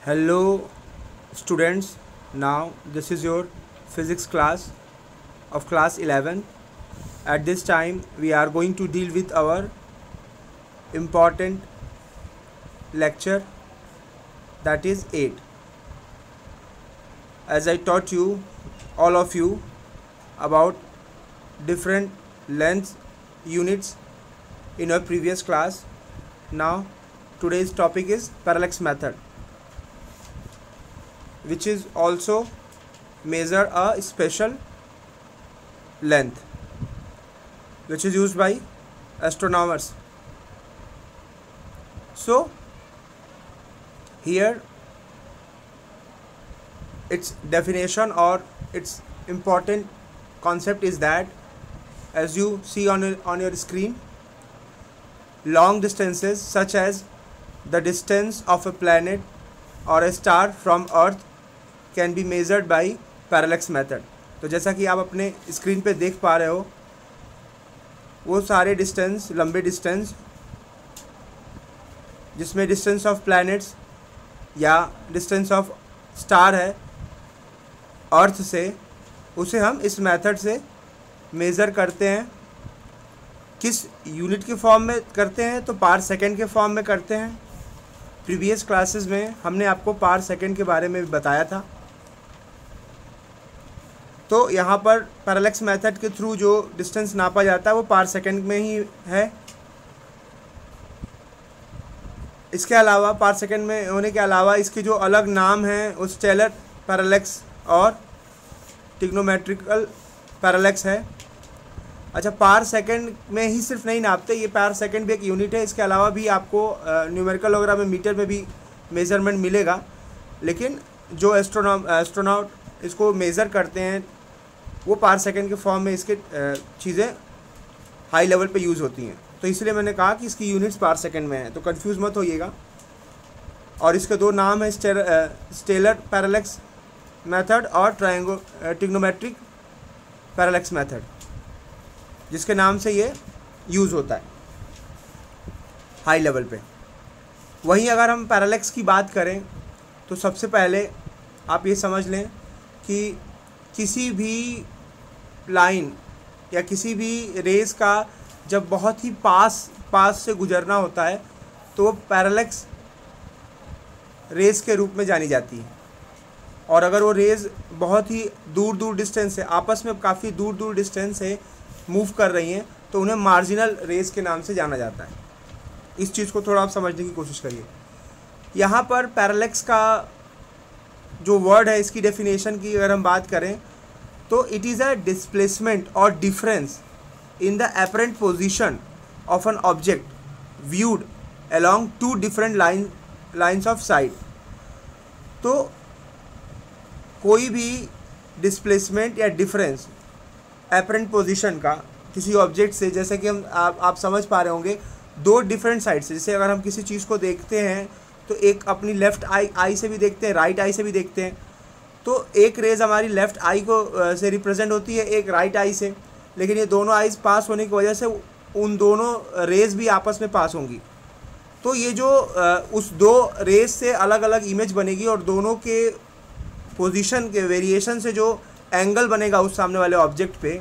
Hello students, now this is your physics class of class 11. At this time we are going to deal with our important lecture, that is 8. As I taught you, all of you, about different length units in our previous class. Now today's topic is parallax method, which is also measure a special length which is used by astronomers. So here its definition or its important concept is that, as you see on your screen, long distances such as the distance of a planet or a star from earth can be measured by parallax method. तो जैसा कि आप अपने screen पे देख पा रहे हो, वो सारे डिस्टेंस, लंबे डिस्टेंस जिसमें डिस्टेंस ऑफ प्लैनेट्स या डिस्टेंस ऑफ स्टार है अर्थ से, उसे हम इस मेथड से मेज़र करते हैं. किस यूनिट के फॉर्म में करते हैं? तो पार सेकंड के फॉर्म में करते हैं. प्रीवियस क्लासेस में हमने आपको पार सेकंड के बारे में भी बताया था. तो यहाँ पर पैरालैक्स मेथड के थ्रू जो डिस्टेंस नापा जाता है वो पार सेकंड में ही है. इसके अलावा पार सेकंड में होने के अलावा इसके जो अलग नाम हैं वो स्टेलर पैरालैक्स और ट्रिग्नोमेट्रिकल पैरालैक्स है. अच्छा, पार सेकंड में ही सिर्फ नहीं नापते, ये पार सेकंड भी एक यूनिट है. इसके अलावा भी आपको न्यूमेरिकल वगैरह में मीटर में भी मेज़रमेंट मिलेगा, लेकिन जो एस्ट्रोनॉट इसको मेज़र करते हैं वो पार सेकंड के फॉर्म में इसके चीज़ें हाई लेवल पे यूज़ होती हैं. तो इसलिए मैंने कहा कि इसकी यूनिट्स पार सेकंड में है, तो कंफ्यूज मत होइएगा. और इसके दो नाम है, स्टेलर पैरालैक्स मेथड और ट्रिग्नोमेट्रिक पैरालैक्स मेथड, जिसके नाम से ये यूज़ होता है हाई लेवल पे. वहीं अगर हम पैरालैक्स की बात करें तो सबसे पहले आप ये समझ लें कि किसी भी लाइन या किसी भी रेस का जब बहुत ही पास से गुजरना होता है तो वो पैरालैक्स रेस के रूप में जानी जाती है. और अगर वो रेस बहुत ही दूर डिस्टेंस से, आपस में काफ़ी दूर डिस्टेंस से मूव कर रही हैं, तो उन्हें मार्जिनल रेस के नाम से जाना जाता है. इस चीज़ को थोड़ा आप समझने की कोशिश करिए. यहाँ पर पैरालैक्स का जो वर्ड है, इसकी डेफिनेशन की अगर हम बात करें तो इट इज़ अ डिस्प्लेसमेंट और difference in the apparent position of an object viewed along two different lines of sight. तो कोई भी डिस्प्लेसमेंट या डिफरेंस अपरेंट पोजीशन का किसी ऑब्जेक्ट से, जैसे कि आप समझ पा रहे होंगे, दो डिफरेंट साइड से. जैसे अगर हम किसी चीज़ को देखते हैं तो एक अपनी लेफ़्ट आई से भी देखते हैं, राइट आई से भी देखते हैं. तो एक रेज़ हमारी लेफ़्ट आई को से रिप्रेजेंट होती है, एक राइट आई से. लेकिन ये दोनों आईज पास होने की वजह से उन दोनों रेज़ भी आपस में पास होंगी. तो ये जो उस दो रेज़ से अलग अलग इमेज बनेगी और दोनों के पोजीशन के वेरिएशन से जो एंगल बनेगा उस सामने वाले ऑब्जेक्ट पे,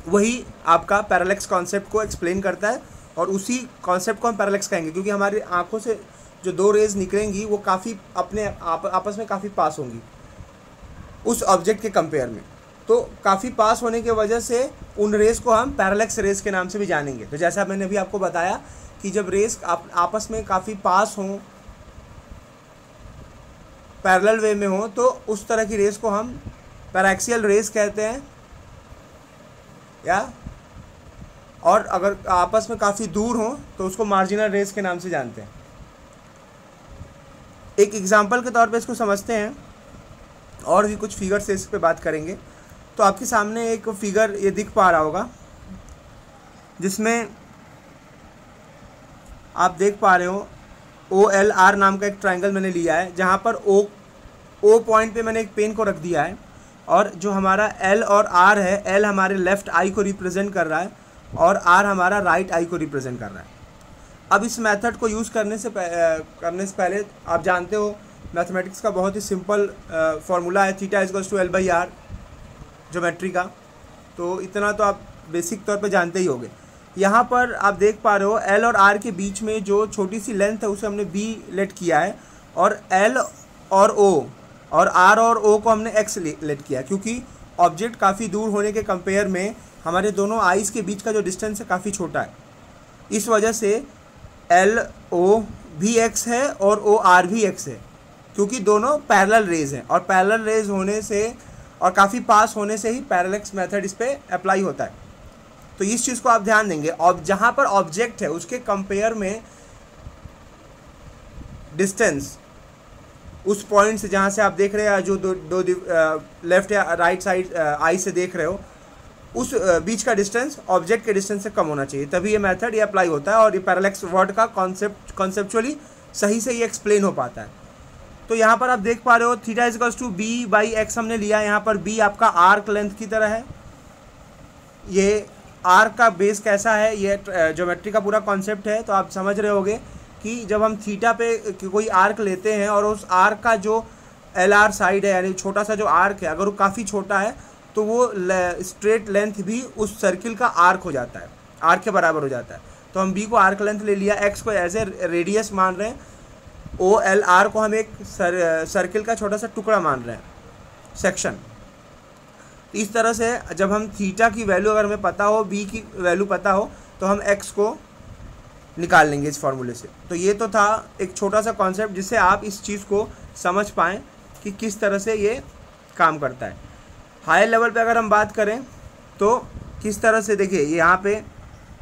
वही आपका पैरालैक्स कॉन्सेप्ट को एक्सप्लेन करता है. और उसी कॉन्सेप्ट को हम पैरालैक्स कहेंगे, क्योंकि हमारी आंखों से जो दो रेज़ निकलेंगी वो काफ़ी आपस में काफ़ी पास होंगी उस ऑब्जेक्ट के कंपेयर में. तो काफ़ी पास होने की वजह से उन रेज़ को हम पैरालैक्स रेज़ के नाम से भी जानेंगे. तो जैसा मैंने अभी आपको बताया कि जब रेज़ आपस में काफ़ी पास हों, पैरेलल वे में हो, तो उस तरह की रेस को हम पैराक्सियल रेस कहते हैं. या और अगर आपस में काफ़ी दूर हो तो उसको मार्जिनल रेस के नाम से जानते हैं. एक एग्जांपल के तौर पे इसको समझते हैं, और भी कुछ फिगर से इस पे बात करेंगे. तो आपके सामने एक फिगर ये दिख पा रहा होगा, जिसमें आप देख पा रहे हो OLR नाम का एक ट्रायंगल मैंने लिया है, जहाँ पर O पॉइंट पे मैंने एक पेन को रख दिया है, और जो हमारा L और R है, L हमारे लेफ़्ट आई को रिप्रेजेंट कर रहा है और R हमारा राइट आई को रिप्रेजेंट कर रहा है. अब इस मेथड को यूज़ करने से पहले आप जानते हो मैथमेटिक्स का बहुत ही सिंपल फार्मूला है, theta equals to L/R geometry का, तो इतना तो आप बेसिक तौर पे जानते ही होंगे। यहाँ पर आप देख पा रहे हो L और R के बीच में जो छोटी सी लेंथ है उसे हमने B लेट किया है, और L और O और R और O को हमने X लेट किया, क्योंकि ऑब्जेक्ट काफ़ी दूर होने के कंपेयर में हमारे दोनों आइज़ के बीच का जो डिस्टेंस है काफ़ी छोटा है। इस वजह से LO भी X है और OR भी X है, क्योंकि दोनों पैरेलल रेज हैं, और पैरेलल रेज होने से और काफ़ी पास होने से ही पैरेलक्स मेथड इस पर अप्लाई होता है। तो इस चीज़ को आप ध्यान देंगे। और जहाँ पर ऑब्जेक्ट है उसके कंपेयर में डिस्टेंस उस पॉइंट से जहाँ से आप देख रहे हैं, जो दो लेफ्ट या राइट साइड आई से देख रहे हो, उस बीच का डिस्टेंस ऑब्जेक्ट के डिस्टेंस से कम होना चाहिए, तभी ये मेथड ये अप्लाई होता है और ये पैरेलक्स वर्ड का कॉन्सेप्चुअली सही से ये एक्सप्लेन हो पाता है। तो यहाँ पर आप देख पा रहे हो थीटा इक्वल्स टू B/X हमने लिया। यहाँ पर B आपका आर्क लेंथ की तरह है। ये आर्क का बेस कैसा है, ये ज्योमेट्री का पूरा कॉन्सेप्ट है। तो आप समझ रहे होगे कि जब हम थीटा पे कोई आर्क लेते हैं और उस आर्क का जो LR साइड है, यानी छोटा सा जो आर्क है, अगर वो काफ़ी छोटा है तो वो स्ट्रेट लेंथ भी उस सर्किल का आर्क हो जाता है, आर्क के बराबर हो जाता है। तो हम B को आर्क लेंथ ले लिया, X को एज ए रेडियस मान रहे हैं, OLR को हम एक सर्किल का छोटा सा टुकड़ा मान रहे हैं, सेक्शन। इस तरह से जब हम थीटा की वैल्यू अगर हमें पता हो, B की वैल्यू पता हो, तो हम X को निकाल लेंगे इस फॉर्मूले से। तो ये तो था एक छोटा सा कॉन्सेप्ट जिससे आप इस चीज़ को समझ पाएँ कि किस तरह से ये काम करता है। हायर लेवल पे अगर हम बात करें तो किस तरह से, देखिए यहाँ पे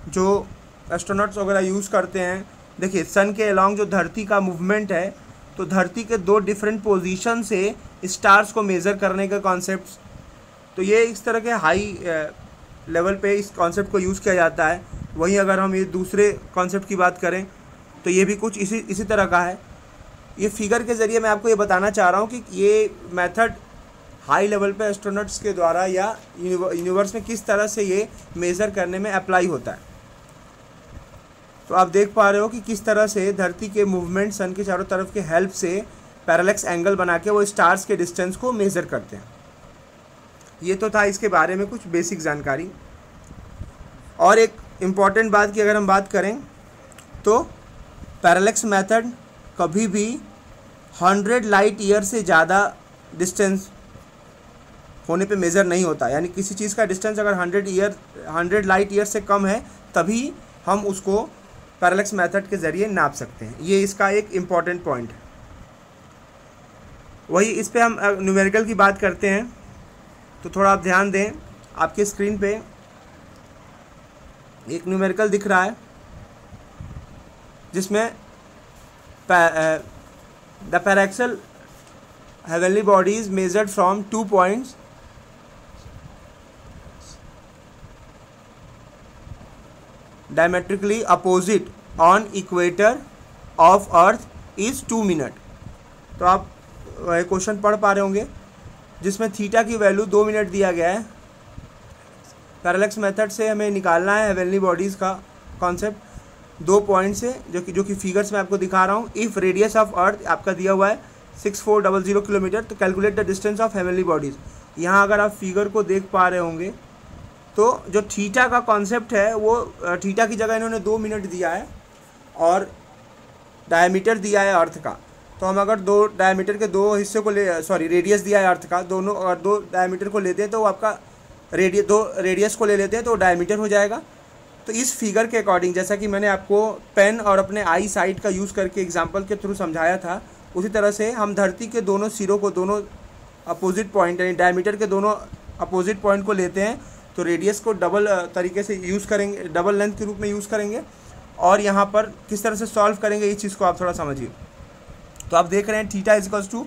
जो एस्ट्रोनॉट्स वगैरह यूज़ करते हैं, देखिए सन के अलोंग जो धरती का मूवमेंट है, तो धरती के 2 डिफरेंट पोजीशन से स्टार्स को मेज़र करने का कॉन्सेप्ट, तो ये इस तरह के हाई लेवल पे इस कॉन्सेप्ट को यूज़ किया जाता है। वहीं अगर हम ये दूसरे कॉन्सेप्ट की बात करें तो ये भी कुछ इसी तरह का है। ये फिगर के ज़रिए मैं आपको ये बताना चाह रहा हूँ कि ये मेथड हाई लेवल पे एस्ट्रोनॉट्स के द्वारा या यूनिवर्स में किस तरह से ये मेज़र करने में अप्लाई होता है। तो आप देख पा रहे हो कि किस तरह से धरती के मूवमेंट सन के चारों तरफ के हेल्प से पैरेलक्स एंगल बना के वो स्टार्स के डिस्टेंस को मेज़र करते हैं। ये तो था इसके बारे में कुछ बेसिक जानकारी। और एक इम्पॉर्टेंट बात की अगर हम बात करें तो पैरेलक्स मेथड कभी भी 100 लाइट ईयर से ज़्यादा डिस्टेंस होने पे मेज़र नहीं होता, यानी किसी चीज़ का डिस्टेंस अगर 100 लाइट ईयर से कम है तभी हम उसको पैरेलक्स मेथड के ज़रिए नाप सकते हैं। ये इसका एक इम्पॉर्टेंट पॉइंट है। वही इस पे हम न्यूमेरिकल की बात करते हैं, तो थोड़ा आप ध्यान दें। आपके स्क्रीन पे एक न्यूमेरिकल दिख रहा है जिसमें the parallax heavenly bodies measured from 2 points diametrically opposite on equator of earth is 2 minute. तो आप क्वेश्चन पढ़ पा रहे होंगे जिसमें थीटा की वैल्यू 2 मिनट दिया गया है। पैरेलक्स मेथड से हमें निकालना है हेवनली बॉडीज़ का कॉन्सेप्ट 2 पॉइंट से, जो कि फिगर्स में आपको दिखा रहा हूँ। इफ़ रेडियस ऑफ अर्थ आपका दिया हुआ है 6400 किलोमीटर, तो calculate the distance of heavenly bodies. यहाँ अगर आप फिगर को देख पा रहे होंगे तो जो थीटा का कॉन्सेप्ट है वो थीटा की जगह इन्होंने 2 मिनट दिया है और डायमीटर दिया है अर्थ का। तो हम अगर डायमीटर के 2 हिस्से को रेडियस दिया है अर्थ का, दोनों अगर 2 डायमीटर को लेते हैं तो आपका 2 रेडियस को ले लेते हैं तो डायमीटर हो जाएगा। तो इस फिगर के अकॉर्डिंग, जैसा कि मैंने आपको पेन और अपने आई साइट का यूज़ करके एग्जाम्पल के थ्रू समझाया था, उसी तरह से हम धरती के दोनों सिरों को, दोनों अपोजिट पॉइंट यानी डायमीटर के दोनों अपोजिट पॉइंट को लेते हैं, तो रेडियस को डबल तरीके से यूज़ करेंगे, डबल लेंथ के रूप में यूज़ करेंगे। और यहाँ पर किस तरह से सॉल्व करेंगे इस चीज़ को आप थोड़ा समझिए। तो आप देख रहे हैं थीटा इक्वल्स टू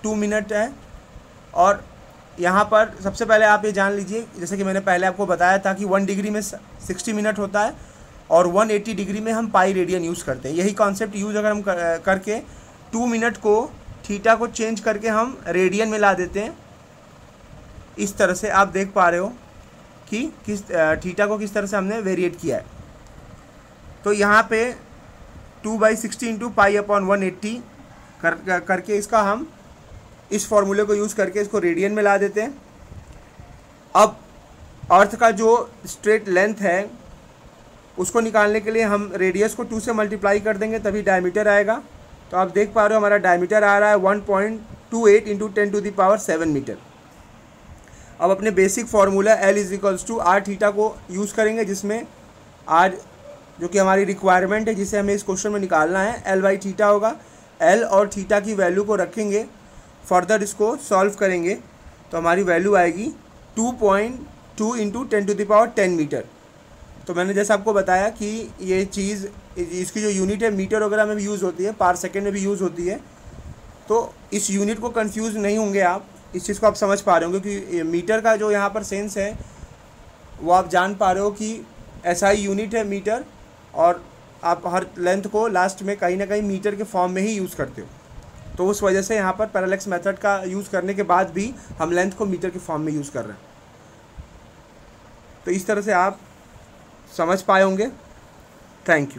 2 मिनट है। और यहाँ पर सबसे पहले आप ये जान लीजिए, जैसे कि मैंने पहले आपको बताया था कि 1 डिग्री में 60 मिनट होता है और 180 डिग्री में हम पाई रेडियन यूज़ करते हैं। यही कॉन्सेप्ट यूज़ अगर हम करके 2 मिनट को थीटा को चेंज करके हम रेडियन में ला देते हैं। इस तरह से आप देख पा रहे हो कि किस थीटा को किस तरह से हमने वेरिएट किया है। तो यहाँ पे 2/60 इंटू पाई अपॉन 180 करके इसका हम इस फॉर्मूले को यूज़ करके इसको रेडियन में ला देते हैं। अब अर्थ का जो स्ट्रेट लेंथ है उसको निकालने के लिए हम रेडियस को 2 से मल्टीप्लाई कर देंगे, तभी डायमीटर आएगा। तो आप देख पा रहे हो हमारा डायमीटर आ रहा है 1.28 इंटू 10⁻7 मीटर। अब अपने बेसिक फार्मूला L=r को यूज़ करेंगे, जिसमें r जो कि हमारी रिक्वायरमेंट है जिसे हमें इस क्वेश्चन में निकालना है, L/θ होगा। L और थीटा की वैल्यू को रखेंगे, फर्दर इसको सॉल्व करेंगे तो हमारी वैल्यू आएगी 2.2 इंटू 10⁻10 मीटर। तो मैंने जैसे आपको बताया कि ये चीज़, इसकी जो यूनिट है मीटर वगैरह में भी यूज़ होती है, पार सेकेंड में भी यूज़ होती है। तो इस यूनिट को कंफ्यूज नहीं होंगे आप, इस चीज़ को आप समझ पा रहे होंगे कि मीटर का जो यहाँ पर सेंस है वो आप जान पा रहे हो कि SI यूनिट है मीटर, और आप हर लेंथ को लास्ट में कहीं ना कहीं मीटर के फॉर्म में ही यूज़ करते हो। तो उस वजह से यहाँ पर पैरेलैक्स मेथड का यूज़ करने के बाद भी हम लेंथ को मीटर के फॉर्म में यूज़ कर रहे हैं। तो इस तरह से आप समझ पाए होंगे। Thank you.